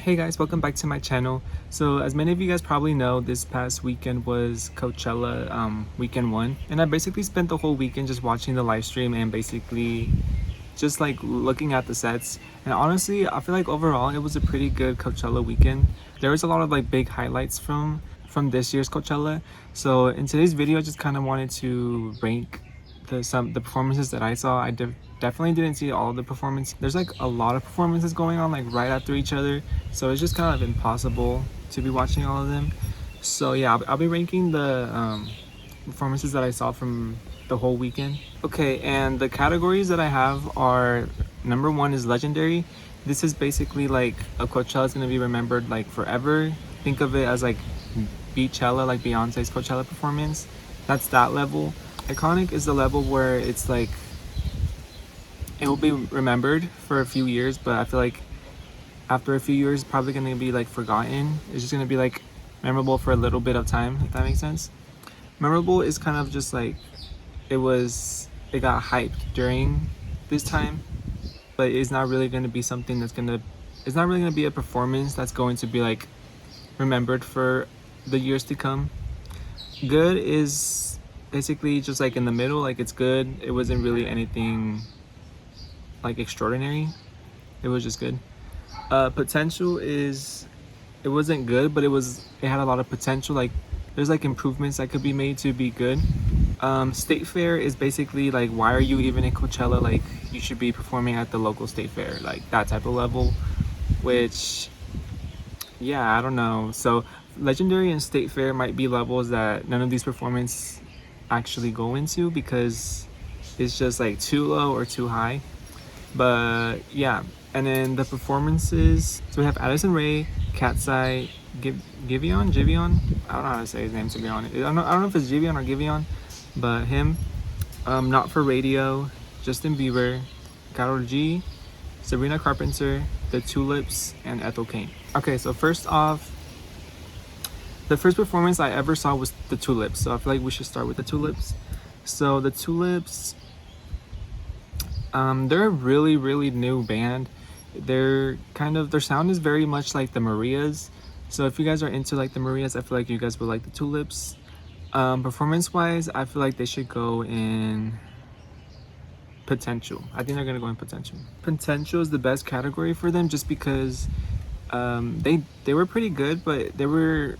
Hey guys, welcome back to my channel. So as many of you guys probably know, this past weekend was Coachella weekend one, and I basically spent the whole weekend just watching the live stream and basically just like looking at the sets. And honestly, I feel like overall it was a pretty good Coachella weekend. There was a lot of like big highlights from this year's Coachella. So in today's video, I just kind of wanted to rank the performances that I saw. Definitely didn't see all of the performances. There's like a lot of performances going on like right after each other, so it's just kind of impossible to be watching all of them. So yeah, I'll be ranking the performances that I saw from the whole weekend. Okay, and the categories that I have are: number one is legendary. This is basically like a Coachella is gonna be remembered like forever. Think of it as like Beachella, like Beyonce's Coachella performance. That's that level. Iconic is the level where it's like it will be remembered for a few years, but I feel like after a few years, it's probably gonna be like forgotten. It's just gonna be like memorable for a little bit of time, if that makes sense. Memorable is kind of just like it got hyped during this time, but it's not really gonna be something it's not really gonna be a performance that's going to be like remembered for the years to come. Good is basically just like in the middle, like it's good. It wasn't really anything like extraordinary. It was just good. Potential is it wasn't good, but it had a lot of potential. Like there's like improvements that could be made to be good. State fair is basically like, why are you even in Coachella? Like you should be performing at the local state fair, like that type of level. Which, yeah, I don't know. So legendary and state fair might be levels that none of these performances actually go into because it's just like too low or too high. But yeah, and then the performances. So we have Addison Rae, Katsai, Giveon. I don't know how to say his name, to be honest. I don't know if it's Giveon or Giveon, but him. Not for Radio, Justin Bieber, Karol G, Sabrina Carpenter, The Tulips, and Ethel Cain. Okay, so first off, the first performance I ever saw was The Tulips. So I feel like we should start with The Tulips. So The Tulips, they're a really new band. Their sound is very much like the Marias. So if you guys are into like the Marias, I feel like you guys would like the Tulips. Performance wise, I feel like they should go in potential. I think they're gonna go in potential. Potential is the best category for them just because they were pretty good, but they were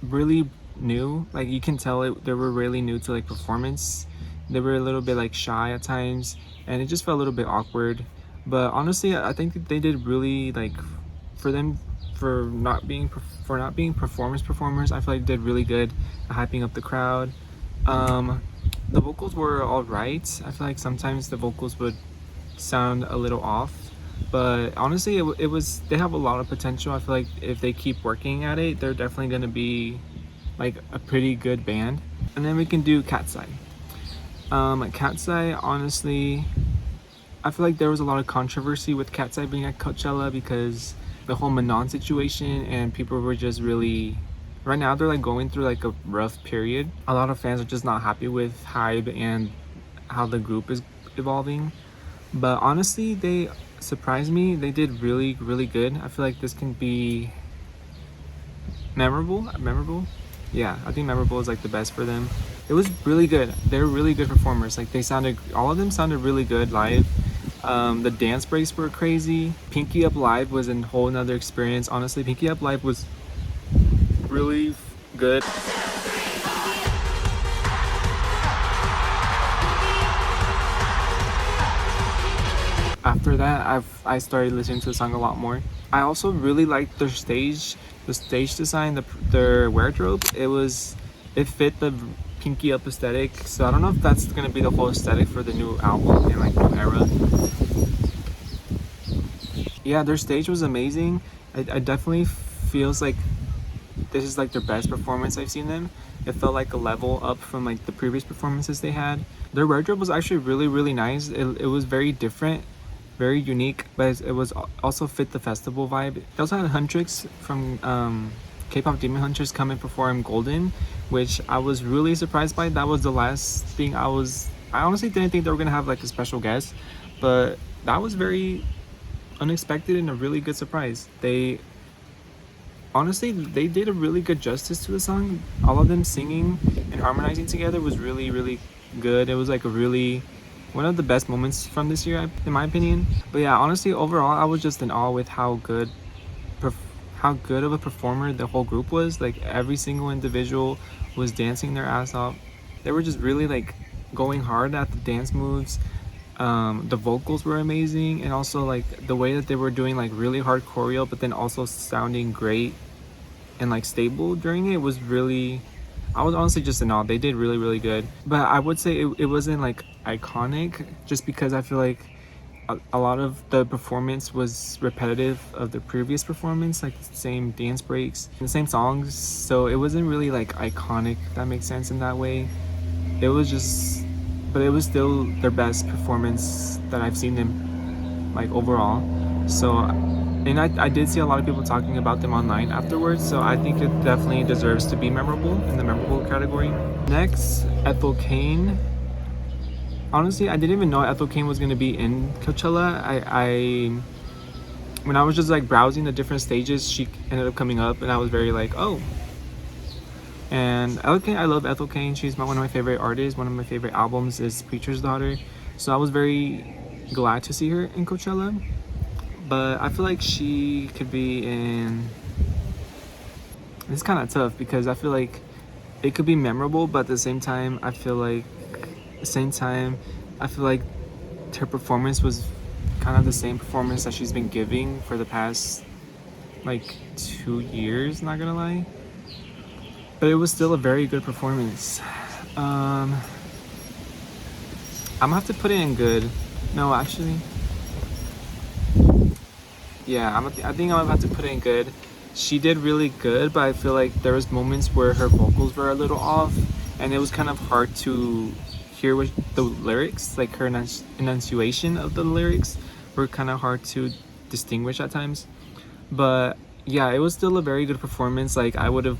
really new. Like you can tell they were really new to like performance. They were a little bit like shy at times, and it just felt a little bit awkward. But honestly, I think that they did really like for not being performers. I feel like they did really good at hyping up the crowd. The vocals were all right. I feel like sometimes the vocals would sound a little off, but honestly, it was they have a lot of potential. I feel like if they keep working at it, they're definitely gonna be like a pretty good band. And then we can do Katsai. Katsai, honestly, I feel like there was a lot of controversy with Katsai being at Coachella because the whole Manon situation, and people were just really, right now they're like going through like a rough period. A lot of fans are just not happy with Hybe and how the group is evolving. But honestly, they surprised me. They did really good. I feel like this can be memorable. Yeah, I think memorable is like the best for them. It was really good. They're really good performers. Like all of them sounded really good live. The dance breaks were crazy. Pinky Up Live was a whole nother experience. Honestly, Pinky Up Live was really good. After that, I started listening to the song a lot more. I also really liked the stage design, their wardrobe. It fit the Pinky Up aesthetic. So I don't know if that's gonna be the whole aesthetic for the new album and like new era. Yeah, their stage was amazing. I definitely feels like this is like their best performance I've seen them. It felt like a level up from like the previous performances they had. Their wardrobe was actually really nice. It was very different, very unique, but it was also fit the festival vibe. They also had Huntrix from K-pop Demon Hunters come and perform Golden, which I was really surprised by. That was the last thing I honestly didn't think they were gonna have like a special guest, but that was very unexpected and a really good surprise. They honestly, they did a really good justice to the song. All of them singing and harmonizing together was really, really good. It was like a really one of the best moments from this year, in my opinion. But yeah, honestly, overall, I was just in awe with how good of a performer the whole group was. Like every single individual was dancing their ass off. They were just really like going hard at the dance moves. The vocals were amazing, and also like the way that they were doing like really hard choreo, but then also sounding great and like stable during it was really. I was honestly just in awe. They did really, really good. But I would say it wasn't like iconic, just because I feel like a lot of the performance was repetitive of the previous performance, like the same dance breaks, the same songs. So it wasn't really like iconic, if that makes sense in that way. It was just, but it was still their best performance that I've seen them like overall. So, and I did see a lot of people talking about them online afterwards. So I think it definitely deserves to be memorable in the memorable category. Next, Ethel Kane. Honestly, I didn't even know Ethel Kane was gonna be in Coachella. I when I was just like browsing the different stages, she ended up coming up, and I was very like, oh. And Ethel Kane, I love Ethel Kane. She's one of my favorite artists. One of my favorite albums is Preacher's Daughter. So I was very glad to see her in Coachella. But I feel like she could be in. It's kind of tough because I feel like it could be memorable, but at the same time, I feel like her performance was kind of the same performance that she's been giving for the past like 2 years, not gonna lie. But it was still a very good performance. I'm gonna have to put it in good. No, actually, yeah, I think I'm gonna have to put it in good. She did really good, but I feel like there was moments where her vocals were a little off, and it was kind of hard to hear what the lyrics, like her enunciation of the lyrics, were kind of hard to distinguish at times. But yeah, it was still a very good performance. Like I would have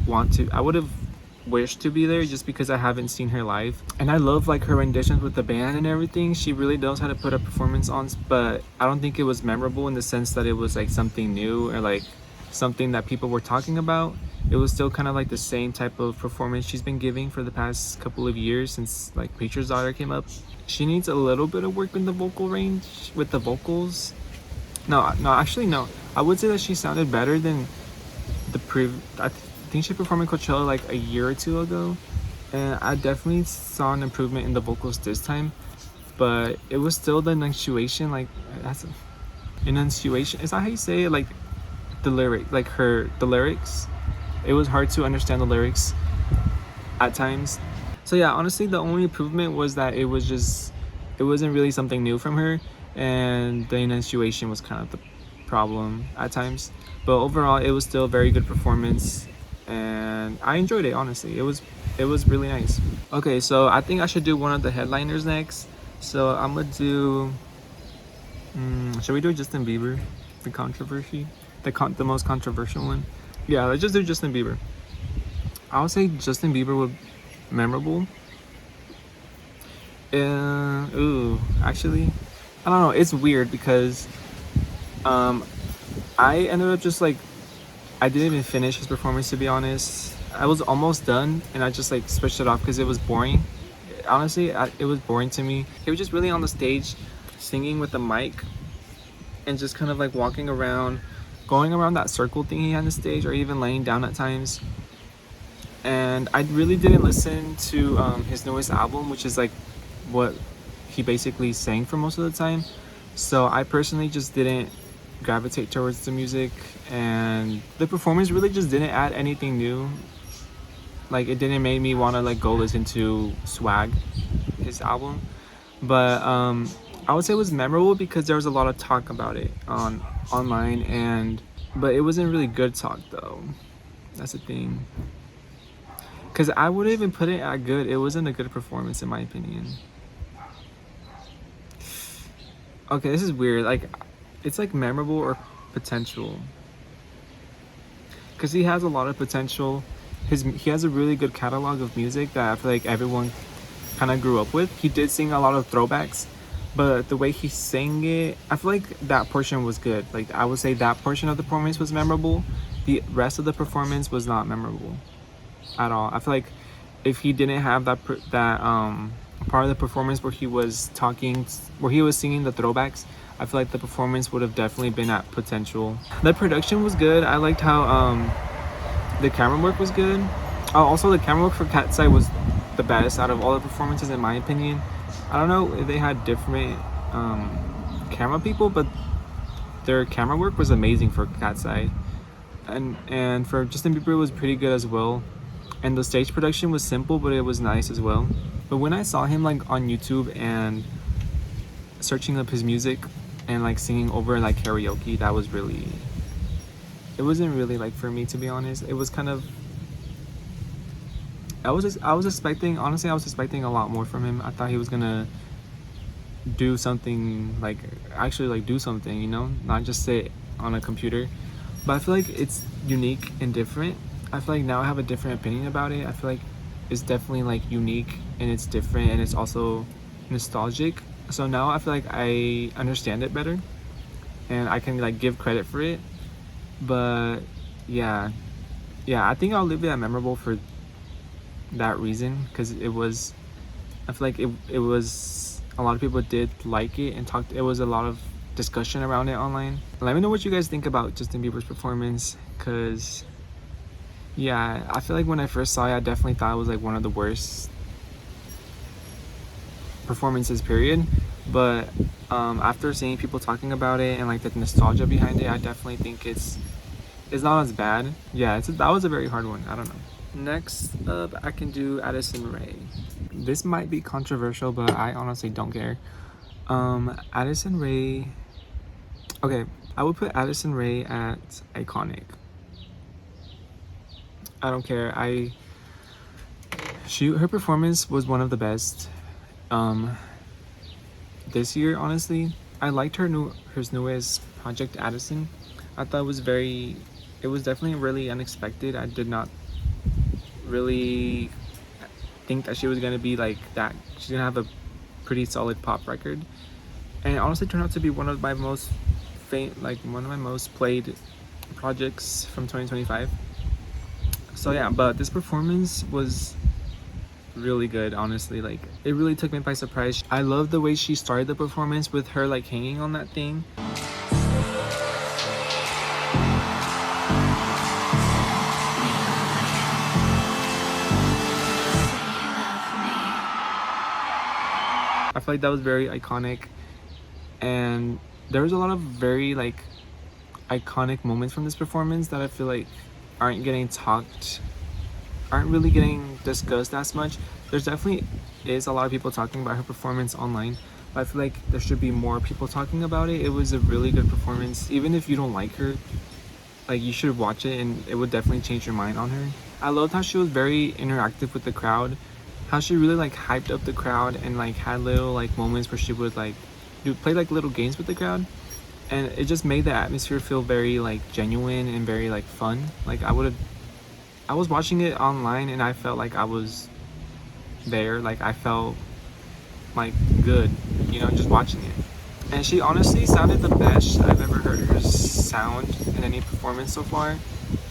wished to be there just because I haven't seen her live. And I love like her renditions with the band and everything. She really knows how to put a performance on, but I don't think it was memorable in the sense that it was like something new or like something that people were talking about. It was still kind of like the same type of performance she's been giving for the past couple of years since like Preacher's Daughter came up. She needs a little bit of work in the vocal range with the vocals. No, actually no. I would say that she sounded better than I think she performed in Coachella like a year or two ago, and I definitely saw an improvement in the vocals this time. But it was still the enunciation, like that's enunciation. Is that how you say it? Like the lyrics. It was hard to understand the lyrics at times. So yeah, honestly, the only improvement was that it wasn't really something new from her, and the enunciation was kind of the problem at times. But overall, it was still a very good performance, and I enjoyed it. Honestly, it was really nice. Okay, so I think I should do one of the headliners next. So I'm gonna do. Should we do Justin Bieber? The controversy, the most controversial one. Yeah, let's just do Justin Bieber. I would say Justin Bieber would memorable. Actually, I don't know. It's weird because I ended up just like I didn't even finish his performance, to be honest. I was almost done and I just like switched it off because it was boring. Honestly, it was boring to me. He was just really on the stage singing with the mic and just kind of like walking around, going around that circle thing he had on the stage, or even laying down at times. And I really didn't listen to his newest album, which is like what he basically sang for most of the time. So I personally just didn't gravitate towards the music, and the performance really just didn't add anything new. Like it didn't make me want to like go listen to Swag, his album. But I would say it was memorable because there was a lot of talk about it online, but it wasn't really good talk though. That's the thing. Because I wouldn't even put it at good. It wasn't a good performance in my opinion. Okay, this is weird. Like, it's like memorable or potential. Because he has a lot of potential. He has a really good catalog of music that I feel like everyone kind of grew up with. He did sing a lot of throwbacks, but the way he sang it, I feel like that portion was good. Like I would say that portion of the performance was memorable. The rest of the performance was not memorable at all. I feel like if he didn't have that part of the performance where he was talking, where he was singing the throwbacks, I feel like the performance would have definitely been at potential. The production was good. I liked how the camera work was good. Also, the camera work for Cat's Eye was the best out of all the performances, in my opinion. I don't know if they had different camera people, but their camera work was amazing for Cat's Eye, and for Justin Bieber it was pretty good as well. And the stage production was simple, but it was nice as well. But when I saw him like on YouTube and searching up his music and like singing over like karaoke, that was really, it wasn't really like for me, to be honest. It was kind of, I was expecting, honestly I was expecting a lot more from him. I thought he was gonna do something, like actually like do something, you know, not just sit on a computer. But I feel like it's unique and different. I feel like now I have a different opinion about it. I feel like it's definitely like unique and it's different and it's also nostalgic. So now I feel like I understand it better and I can like give credit for it. But yeah, I think I'll leave it at memorable for that reason, because it was, I feel like it was, a lot of people did like it and talked, it was a lot of discussion around it online. Let me know what you guys think about Justin Bieber's performance, because yeah, I feel like when I first saw it I definitely thought it was like one of the worst performances period. But after seeing people talking about it and like the nostalgia behind it, I definitely think it's not as bad. Yeah, that was a very hard one. I don't know. Next up, I can do Addison Rae. This might be controversial, but I honestly don't care. Addison Rae. Okay, I would put Addison Rae at iconic. I don't care. Her performance was one of the best. This year, honestly, I liked her newest project, Addison. I thought it was definitely really unexpected. I did not really think that she was gonna be like that. She's gonna have a pretty solid pop record, and it honestly turned out to be one of my most one of my most played projects from 2025. So yeah, but this performance was really good, honestly. Like it really took me by surprise. I love the way she started the performance with her like hanging on that thing. I feel like that was very iconic, and there was a lot of very like iconic moments from this performance that I feel like aren't really getting discussed as much. There's definitely is a lot of people talking about her performance online, but I feel like there should be more people talking about it. It was a really good performance. Even if you don't like her, like you should watch it and it would definitely change your mind on her. I loved how she was very interactive with the crowd, how she really like hyped up the crowd and like had little like moments where she would like play like little games with the crowd, and it just made the atmosphere feel very like genuine and very like fun. Like I was watching it online and I felt like I was there. Like I felt like good, you know, just watching it. And she honestly sounded the best I've ever heard her sound in any performance so far.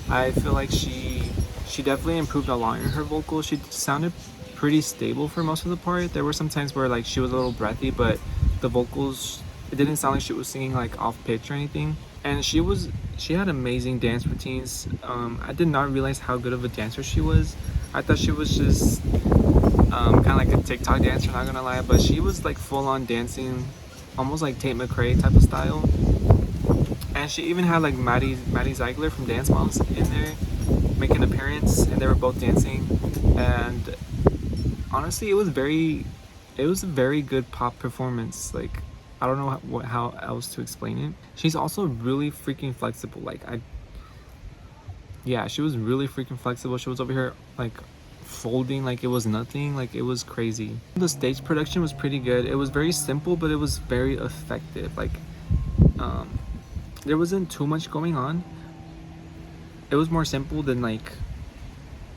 I feel like she definitely improved a lot in her vocals. She sounded pretty stable for most of the part. There were some times where like she was a little breathy, but the vocals, it didn't sound like she was singing like off pitch or anything. And she had amazing dance routines. I did not realize how good of a dancer she was. I thought she was just kind of like a TikTok dancer, not gonna lie, but she was like full on dancing, almost like Tate McRae type of style. And she even had like Maddie Ziegler from Dance Moms in there make an appearance, and they were both dancing. And honestly, it was a very good pop performance. Like I don't know how else to explain it. She's also really freaking flexible. She was really freaking flexible. She was over here like folding like it was nothing. Like it was crazy. The stage production was pretty good. It was very simple, but it was very effective. Like there wasn't too much going on. It was more simple than like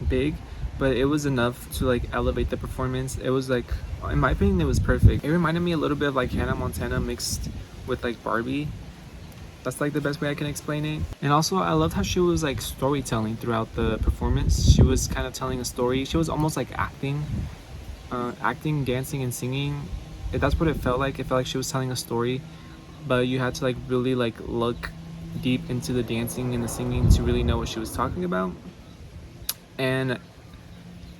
big, but it was enough to like elevate the performance. It was like, in my opinion, it was perfect. It reminded me a little bit of like Hannah Montana mixed with like Barbie. That's like the best way I can explain it. And also I loved how she was like storytelling throughout the performance. She was kind of telling a story. She was almost like acting, dancing, and singing. That's what it felt like. It felt like she was telling a story, but you had to like really like look deep into the dancing and the singing to really know what she was talking about. And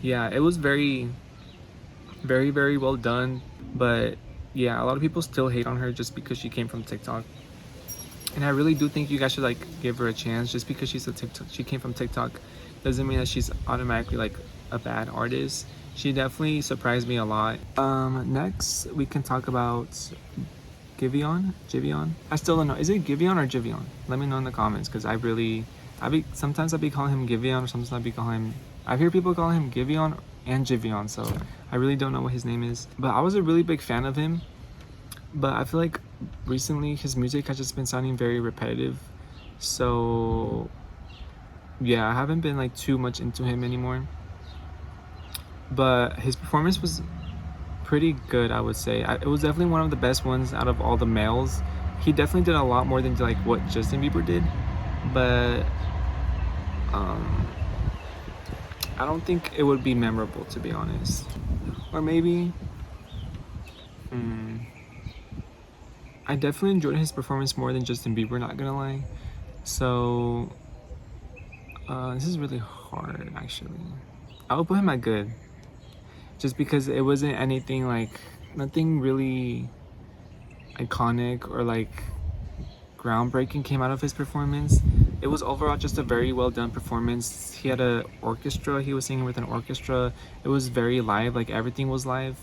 yeah, it was very, very, very well done. But yeah, a lot of people still hate on her just because she came from TikTok. And I really do think you guys should like give her a chance. Just because she came from TikTok doesn't mean that she's automatically like a bad artist. She definitely surprised me a lot. Next we can talk about Giveon. I still don't know. Is it Giveon or Giveon? Let me know in the comments, because sometimes I be calling him Giveon, or sometimes I be calling him. I hear people calling him Giveon and Giveon, so I really don't know what his name is. But I was a really big fan of him. But I feel like recently his music has just been sounding very repetitive. So yeah, I haven't been like too much into him anymore. But his performance was pretty good, I would say. It was definitely one of the best ones out of all the males. He definitely did a lot more than like what Justin Bieber did, but I don't think it would be memorable, to be honest. Or maybe, I definitely enjoyed his performance more than Justin Bieber, not gonna lie. So this is really hard, actually. I would put him at good, just because it wasn't anything like, nothing really iconic or like groundbreaking came out of his performance. It was overall just a very well done performance. He had an orchestra. He was singing with an orchestra. It was very live. Like everything was live.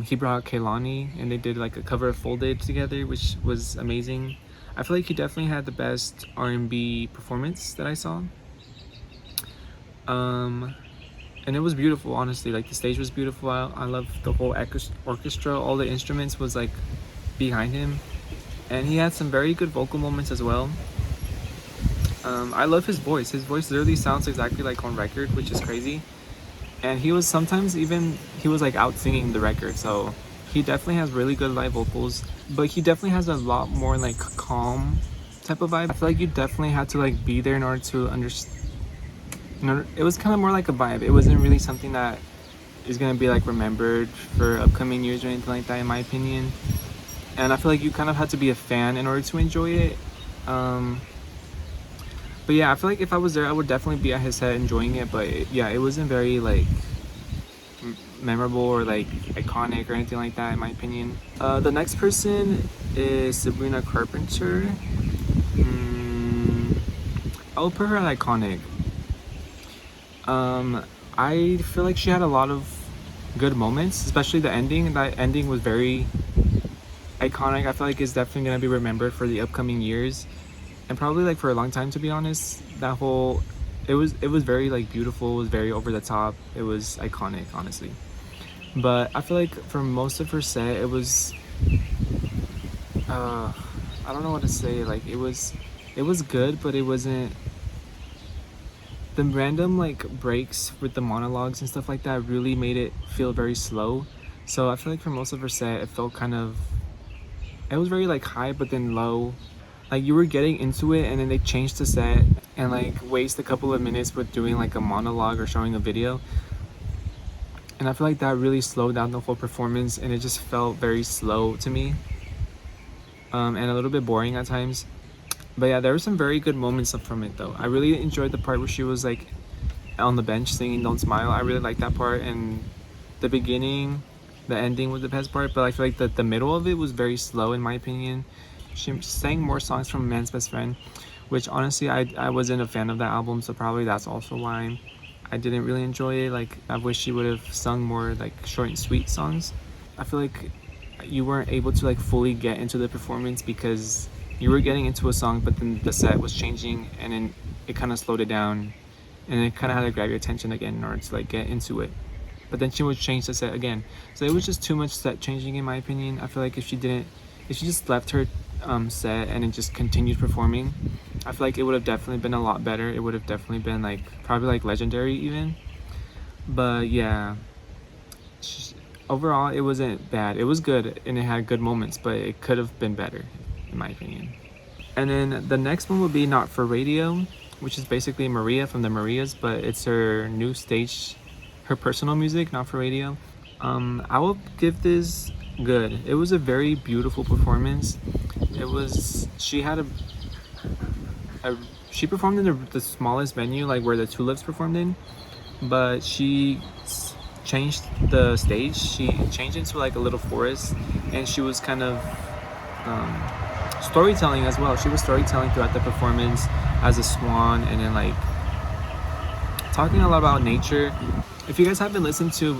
He brought out Kehlani and they did like a cover of Folded together, which was amazing. I feel like he definitely had the best R&B performance that I saw. And it was beautiful, honestly. Like the stage was beautiful. I love the whole orchestra. All the instruments was like behind him, and he had some very good vocal moments as well. I love his voice. His voice literally sounds exactly like on record, which is crazy. And he was like out singing the record, so he definitely has really good live vocals. But he definitely has a lot more like calm type of vibe. I feel like you definitely had to like be there in order to understand. You know, it was kind of more like a vibe. It wasn't really something that is gonna be like remembered for upcoming years or anything like that, in my opinion. And I feel like you kind of had to be a fan in order to enjoy it. But yeah, I feel like if I was there, I would definitely be at his set enjoying it. But yeah, it wasn't very like memorable or like iconic or anything like that, in my opinion. The next person is Sabrina Carpenter. I'll put her at iconic. I feel like she had a lot of good moments, especially the ending. That ending was very iconic. I feel like it's definitely gonna be remembered for the upcoming years, and probably like for a long time, to be honest. It was very like beautiful. It was very over the top. It was iconic, honestly. But I feel like for most of her set, it was I don't know what to say. Like it was good, but it wasn't. The random like breaks with the monologues and stuff like that really made it feel very slow. So I feel like for most of her set, it felt kind of. It was very like high, but then low. Like you were getting into it, and then they changed the set and like waste a couple of minutes with doing like a monologue or showing a video. And I feel like that really slowed down the whole performance, and it just felt very slow to me, and a little bit boring at times. But yeah, there were some very good moments from it though. I really enjoyed the part where she was like on the bench singing "Don't Smile." I really liked that part, and the beginning, the ending was the best part. But I feel like the middle of it was very slow, in my opinion. She sang more songs from Man's Best Friend, which honestly I wasn't a fan of that album, so probably that's also why I didn't really enjoy it. Like I wish she would have sung more like short and sweet songs. I feel like you weren't able to like fully get into the performance because you were getting into a song, but then the set was changing, and then it kind of slowed it down, and it kind of had to grab your attention again in order to like get into it. But then she would change the set again, so it was just too much set changing, in my opinion. I feel like if she just left her set and then just continued performing, I feel like it would have definitely been a lot better. It would have definitely been like probably like legendary even. But yeah, sh- overall it wasn't bad. It was good and it had good moments, but it could have been better, in my opinion. And then the next one would be Not for Radio, which is basically Maria from the Marias, but it's her new stage, her personal music, Not for Radio. I will give this good. It was a very beautiful performance. It was she had a she performed in the smallest venue, like where the Tulips performed in, but changed the stage. She changed into like a little forest, and she was kind of um, storytelling as well. She was storytelling throughout the performance as a swan, and then like talking a lot about nature. If you guys haven't listened to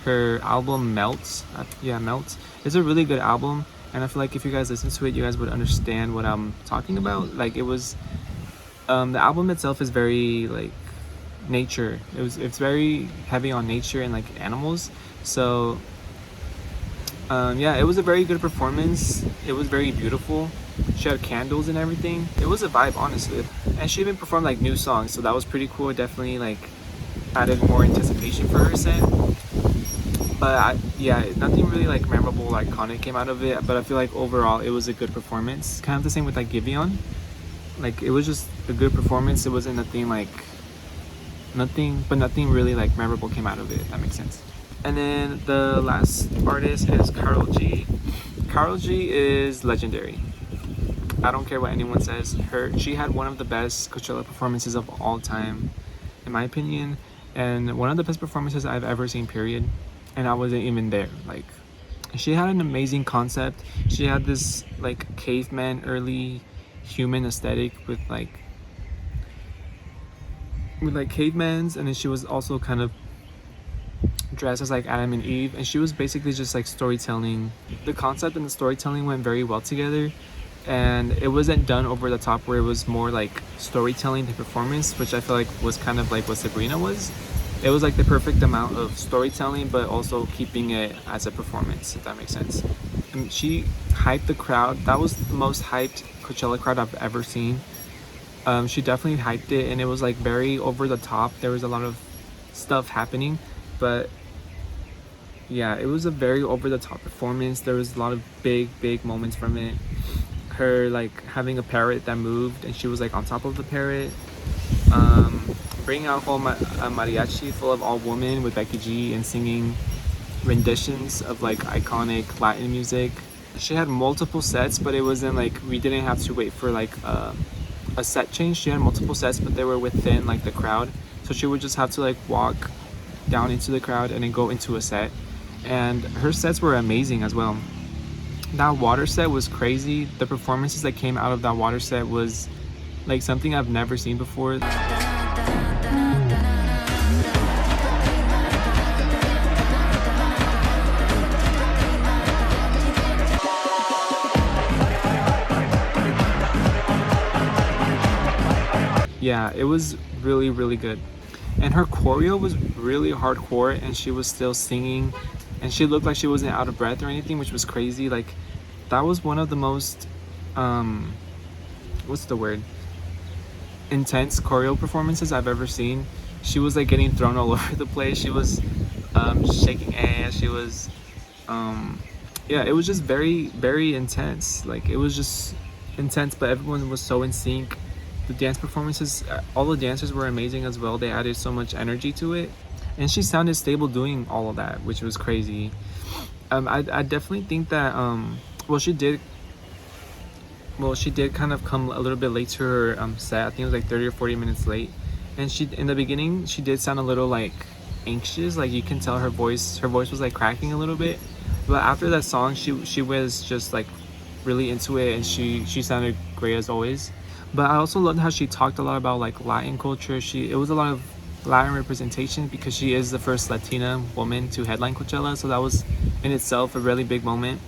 her album Melts, yeah, Melts, it's a really good album, and I feel like if you guys listen to it, you guys would understand what I'm talking about. Like it was, the album itself is very like nature. It's very heavy on nature and like animals. So yeah, it was a very good performance. It was very beautiful. She had candles and everything. It was a vibe, honestly. And she even performed like new songs, so that was pretty cool. It definitely like added more anticipation for her set. But yeah, nothing really like memorable, like iconic came out of it. But I feel like overall it was a good performance. Kind of the same with like Giveon. Like it was just a good performance. It wasn't nothing like nothing really like memorable came out of it. If that makes sense. And then the last artist is Karol G. Karol G is legendary. I don't care what anyone says. She had one of the best Coachella performances of all time, in my opinion, and one of the best performances I've ever seen. Period. And I wasn't even there. Like, she had an amazing concept. She had this like caveman, early human aesthetic with like cavemans, and then she was also kind of dressed as like Adam and Eve, and she was basically just like storytelling. The concept and the storytelling went very well together, and it wasn't done over the top where it was more like storytelling than performance, which I feel like was kind of like what Sabrina was. It was like the perfect amount of storytelling but also keeping it as a performance, if that makes sense. And she hyped the crowd. That was the most hyped Coachella crowd I've ever seen. She definitely hyped it, and it was like very over the top. There was a lot of stuff happening, but yeah, it was a very over the top performance. There was a lot of big moments from it. Her like having a parrot that moved, and she was like on top of the parrot. Bringing out a mariachi full of all women with Becky G and singing renditions of like iconic Latin music. She had multiple sets, but it wasn't like we didn't have to wait for like a set change. She had multiple sets, but they were within like the crowd, so she would just have to like walk down into the crowd and then go into a set. And her sets were amazing as well. That water set was crazy. The performances that came out of that water set was like something I've never seen before. Yeah, it was really good. And her choreo was really hardcore, and she was still singing, and she looked like she wasn't out of breath or anything, which was crazy. Like that was one of the most what's the word, intense choreo performances I've ever seen. She was like getting thrown all over the place. She was shaking ass. She was yeah, it was just very intense. Like it was just intense, but everyone was so in sync. The dance performances, all the dancers were amazing as well. They added so much energy to it, and she sounded stable doing all of that, which was crazy. I definitely think that well, she did kind of come a little bit late to her set. I think it was like 30 or 40 minutes late, and she in the beginning she did sound a little like anxious. Like you can tell her voice was like cracking a little bit. But after that song, she was just like really into it, and she sounded great as always. But I also loved how she talked a lot about like Latin culture. It was a lot of Latin representation because she is the first Latina woman to headline Coachella, so that was in itself a really big moment.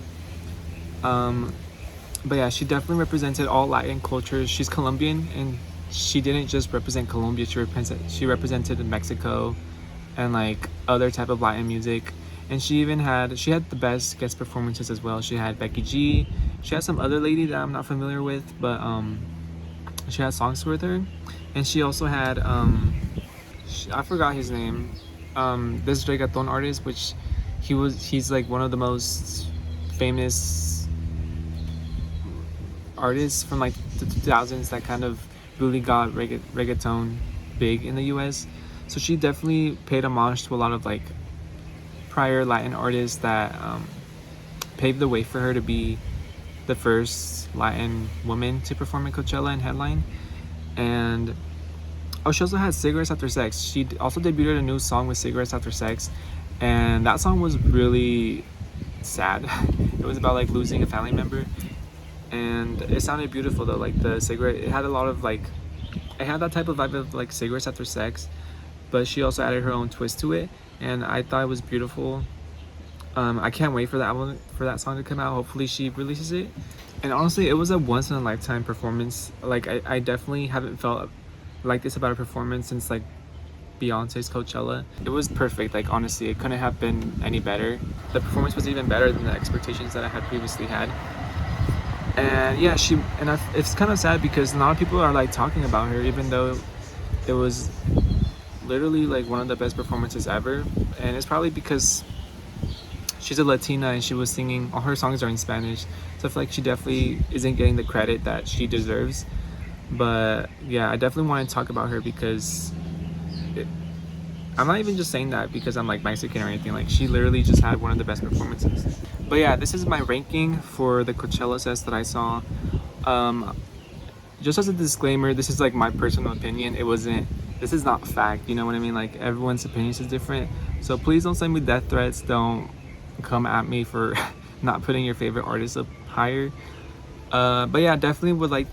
But yeah, she definitely represented all Latin cultures. She's Colombian, and she didn't just represent Colombia. She represented Mexico and like other type of Latin music. And she had the best guest performances as well. She had Becky G. She had some other lady that I'm not familiar with, but she had songs with her. And she also had I forgot his name. this reggaeton artist, which he's like one of the most famous artists from like the 2000s that kind of really got reggaeton big in the US. So she definitely paid homage to a lot of like prior Latin artists that paved the way for her to be the first Latin woman to perform at Coachella and headline. And oh, she also had Cigarettes After Sex. She also debuted a new song with Cigarettes After Sex, and that song was really sad. It was about like losing a family member, and it sounded beautiful though. Like the cigarette, it had a lot of like, it had that type of vibe of like Cigarettes After Sex, but she also added her own twist to it, and I thought it was beautiful. I can't wait for that song to come out. Hopefully she releases it. And honestly, it was a once in a lifetime performance. Like I definitely haven't felt like this about a performance since like Beyonce's Coachella. It was perfect. Like honestly, it couldn't have been any better. The performance was even better than the expectations that I had previously had. And yeah, it's kind of sad because a lot of people are like talking about her, even though it was literally like one of the best performances ever. And it's probably because she's a Latina and she was singing, all her songs are in Spanish, so I feel like she definitely isn't getting the credit that she deserves. But yeah, I definitely want to talk about her because I'm not even just saying that because I'm like Mexican or anything. Like she literally just had one of the best performances. But yeah, this is my ranking for the Coachella sets that I saw. Just as a disclaimer, this is like my personal opinion. This is not fact, you know what I mean? Like everyone's opinions is different, so please don't send me death threats. Don't come at me for not putting your favorite artist up higher. But yeah, definitely would like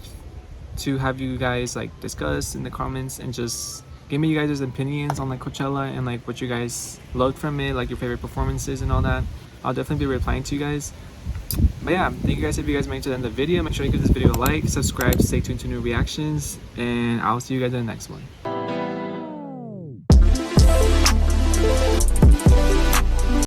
to have you guys like discuss in the comments and just give me you guys' opinions on like Coachella and like what you guys loved from it, like your favorite performances and all that. I'll definitely be replying to you guys. But yeah, thank you guys. If you guys made it to the end of the video, make sure you give this video a like, subscribe, stay tuned to new reactions, and I'll see you guys in the next one.